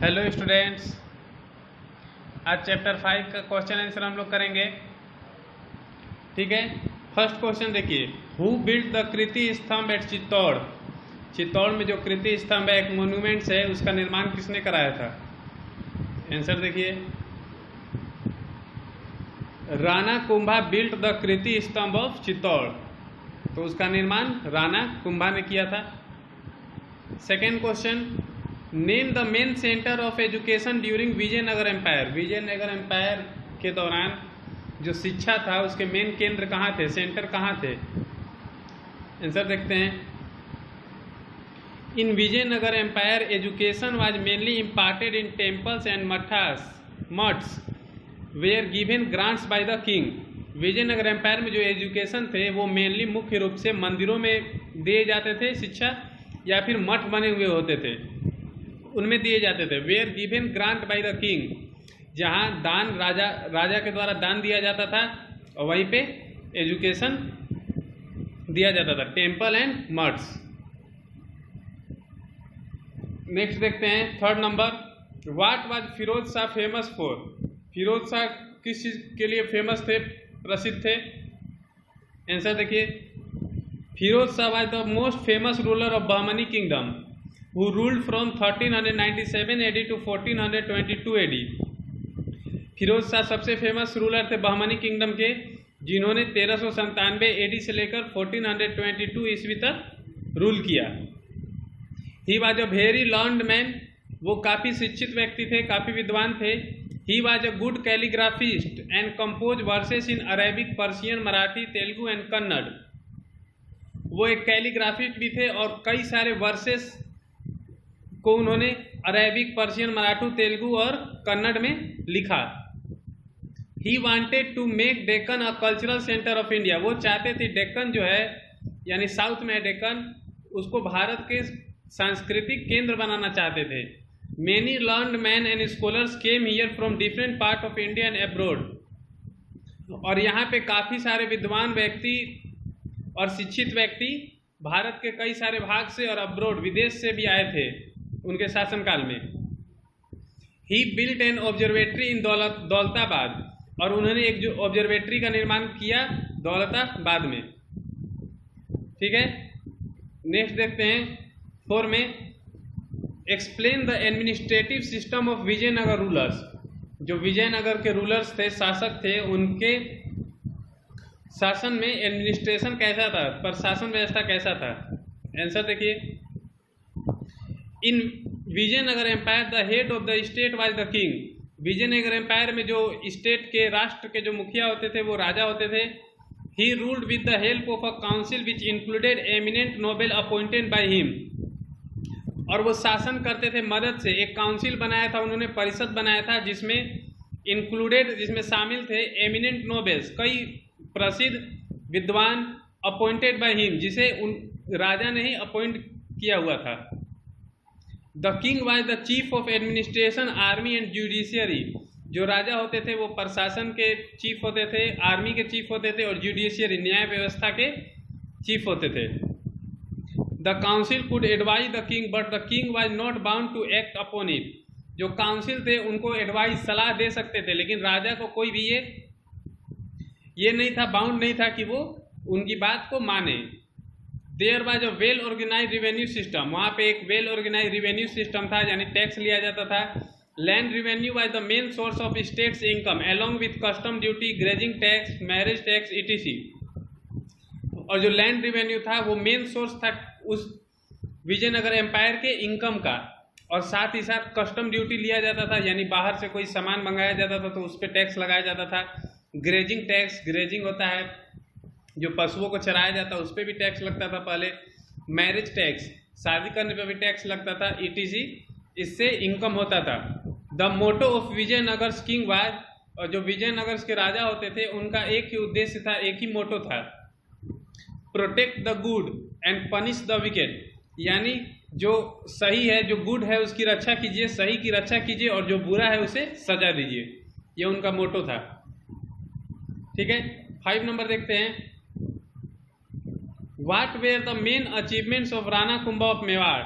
Hello students, आज chapter 5 का question answer हम लोग करेंगे। ठीक है, फर्स्ट क्वेश्चन देखिए, हु बिल्ट द कृति स्तंभ एट चित्तौड़। चित्तौड़ में जो कृति स्तंभ है, एक मोन्यूमेंट्स है, उसका निर्माण किसने कराया था? आंसर देखिए, राणा कुंभा बिल्ट द कृति स्तंभ ऑफ चित्तौड़। तो उसका निर्माण राणा कुंभा ने किया था। Second question, name the main centre of education during Vijayanagar empire. Vijayanagar empire के दौरान जो शिक्षा था उसके मेन केंद्र कहाँ थे, सेंटर कहाँ थे? आंसर देखते हैं, in Vijayanagar empire education was mainly imparted in temples and mutts were given grants by the king. Vijayanagar empire में जो एजुकेशन थे वो मेनली मुख्य रूप से मंदिरों में दिए जाते थे शिक्षा, या फिर मठ बने हुए होते थे उनमें दिए जाते थे। Were given grant by the king, जहाँ दान राजा के द्वारा दान दिया जाता था और वहीं पे एजुकेशन दिया जाता था, टेम्पल एंड मठ्स। नेक्स्ट देखते हैं, third number, what was Firoz Shah famous for. Firoz Shah किस चीज़ के लिए फेमस थे, प्रसिद्ध थे? आंसर देखिए, Firoz Shah was the most famous ruler of Bahmani kingdom who ruled from 1397 AD to 1422 AD। Firoz Shah सबसे फेमस रूलर थे बहमनी किंगडम के, जिन्होंने 1397 AD से लेकर 1422 ईस्वी तक रूल किया। He was a very learned man, वो काफ़ी शिक्षित व्यक्ति थे, काफ़ी विद्वान थे। He was a good calligraphist and compose verses in Arabic, Persian, Marathi, Telugu and Kannada. वो एक कैलीग्राफिस्ट भी थे और कई सारे वर्सेस को उन्होंने अरेबिक, पर्शियन, मराठी, तेलुगु और कन्नड़ में लिखा। He wanted to make Deccan a cultural centre of India. वो चाहते थे डेक्कन जो है, यानी साउथ में डेक्कन, उसको भारत के सांस्कृतिक केंद्र बनाना चाहते थे। Many learned man and scholars came here from different part of India and abroad. और यहाँ पे काफ़ी सारे विद्वान व्यक्ति और शिक्षित व्यक्ति भारत के कई सारे भाग से और अब्रॉड, विदेश से भी आए थे उनके शासनकाल में। He built an observatory in Daulatabad, और उन्होंने एक जो ऑब्जर्वेटरी का निर्माण किया दौलताबाद में। ठीक है, नेक्स्ट देखते हैं, 4 में, explain the administrative system of Vijayanagar rulers. जो विजयनगर के रूलर्स थे, शासक थे, उनके शासन में एडमिनिस्ट्रेशन कैसा था, प्रशासन व्यवस्था कैसा था? आंसर देखिए, in Vijayanagar empire the head of the state was the king. Vijayanagar empire में जो स्टेट के, राष्ट्र के जो मुखिया होते थे वो राजा होते थे। He ruled with the help of a council which included eminent Nobel appointed by him. और वो शासन करते थे मदद से, एक काउंसिल बनाया था उन्होंने, परिषद बनाया था, जिसमें शामिल थे एमिनेंट नोबेल्स, कई प्रसिद्ध विद्वान, अपॉइंटेड बाय हिम, जिसे उन राजा ने ही अपॉइंट किया हुआ था। The king was the chief of administration, army and judiciary. जो राजा होते थे वो प्रशासन के चीफ होते थे, आर्मी के चीफ होते थे, और जुडिशियरी, न्याय व्यवस्था के चीफ होते थे। The council could advise the king but the king was not bound to act upon it. जो काउंसिल थे उनको एडवाइस, सलाह दे सकते थे, लेकिन राजा को कोई भी ये नहीं था, बाउंड नहीं था कि वो उनकी बात को माने। There was a well organised revenue system. वहाँ पे एक वेल ऑर्गेनाइज रिवेन्यू सिस्टम था, यानी टैक्स लिया जाता था। Land revenue was the main source of states income along with custom duty, grazing tax, marriage tax, etc. और जो लैंड रिवेन्यू था वो मेन सोर्स था उस विजयनगर एम्पायर के इनकम का, और साथ ही साथ कस्टम ड्यूटी लिया जाता था, यानी बाहर से कोई सामान मंगाया जाता था तो उस पर टैक्स लगाया जाता था। ग्रेजिंग टैक्स, ग्रेजिंग होता है जो पशुओं को चराया जाता है, उस पर भी टैक्स लगता था पहले। मैरिज टैक्स, शादी करने पर भी टैक्स लगता था, ईटीसी, इससे इनकम होता था। The motto of Vijayanagar king was, और जो विजयनगर के राजा होते थे उनका एक ही उद्देश्य था, एक ही मोटो था, protect the good and punish the wicked. यानी जो सही है, जो गुड है, उसकी रक्षा कीजिए, सही की रक्षा कीजिए, और जो बुरा है उसे सजा दीजिए। ये उनका मोटो था। ठीक है, 5 नंबर देखते हैं, what were the main achievements of Rana Kumbha of Mewar.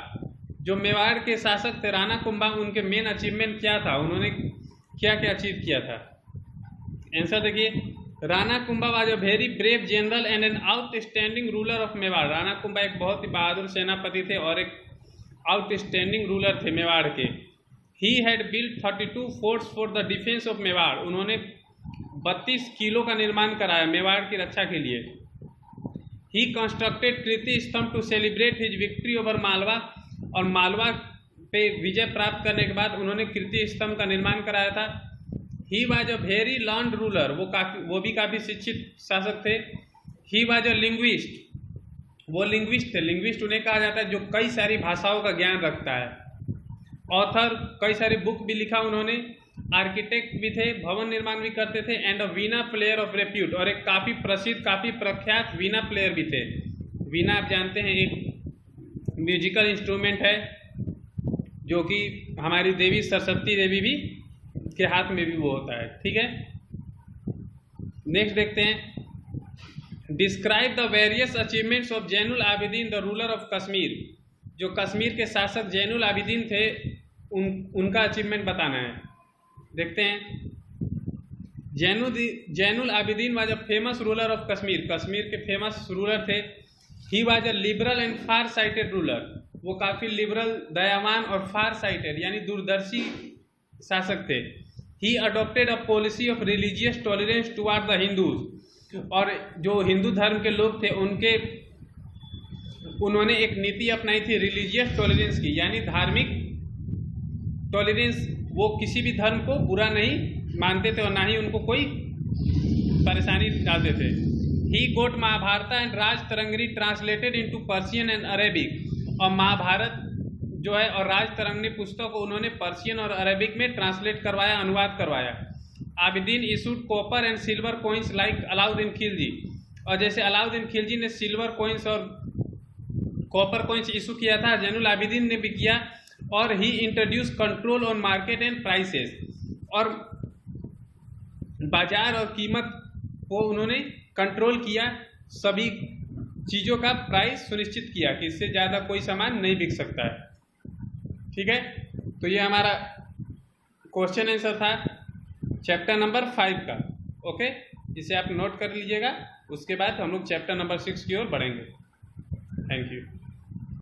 जो मेवाड़ के शासक थे राणा कुंभा, उनके मेन अचीवमेंट क्या था, उन्होंने क्या क्या अचीव किया था? आंसर देखिए, Rana Kumbha was a very brave general and an outstanding ruler of Mewar. Rana Kumbha एक बहुत ही बहादुर सेनापति थे और एक आउटस्टैंडिंग रूलर थे मेवाड़ के। He had built 32 forts for the defence of Mewar. उन्होंने 32 किलों का निर्माण कराया मेवाड़ की रक्षा के लिए। ही constructed Kirti Stambh to celebrate his victory over Malwa. और मालवा पे विजय प्राप्त करने के बाद उन्होंने कीर्ति स्तंभ का निर्माण कराया था। ही was a very learned ruler. वो भी काफ़ी शिक्षित शासक थे। He was a linguist. वो लिंग्विस्ट थे। लिंग्विस्ट उन्हें कहा जाता है जो कई सारी भाषाओं का ज्ञान रखता है। ऑथर, कई सारी बुक भी लिखा उन्होंने। आर्किटेक्ट भी थे, भवन निर्माण भी करते थे। And a Veena player of repute. और एक काफ़ी प्रसिद्ध, काफ़ी प्रख्यात वीणा प्लेयर भी थे। वीणा आप जानते हैं एक म्यूजिकल इंस्ट्रूमेंट है जो कि हमारी देवी सरस्वती देवी भी के हाथ में भी वो होता है। ठीक है, नेक्स्ट देखते हैं, describe the various achievements of Zainul Abidin the ruler of Kashmir. जो कश्मीर के शासक जैनुल आबिदीन थे उनका अचीवमेंट बताना है। देखते हैं, Zainul Abidin was a famous ruler of Kashmir. Kashmir के फेमस रूलर थे। He was a liberal and far sighted ruler. वो काफ़ी लिबरल, दयावान और फार साइटेड यानी दूरदर्शी शासक थे। He adopted a policy of religious tolerance toward the Hindus. और जो हिंदू धर्म के लोग थे उन्होंने एक नीति अपनाई थी रिलीजियस टॉलरेंस की, यानी धार्मिक टॉलरेंस। वो किसी भी धर्म को बुरा नहीं मानते थे और ना ही उनको कोई परेशानी डालते थे। He got Mahabharata and Raj Tarangini translated into Persian and Arabic. और महाभारत जो है और राज तरंगिणी पुस्तक को उन्होंने पर्शियन और अरेबिक में ट्रांसलेट करवाया, अनुवाद करवाया। Abidin issued copper and silver coins like Alauddin Khilji. और जैसे अलाउद्दीन खिलजी ने सिल्वर कॉइन्स और कॉपर कॉइन्स इशू किया था, जैनुल आबिदीन ने भी किया। और he introduce control on market and prices. और बाजार और कीमत को उन्होंने कंट्रोल किया। सभी चीज़ों का प्राइस सुनिश्चित किया कि इससे ज़्यादा कोई सामान नहीं बिक सकता है। ठीक है, तो ये हमारा क्वेश्चन आंसर था चैप्टर नंबर 5 का। ओके, इसे आप नोट कर लीजिएगा। उसके बाद हम लोग चैप्टर नंबर 6 की ओर बढ़ेंगे। Thank you.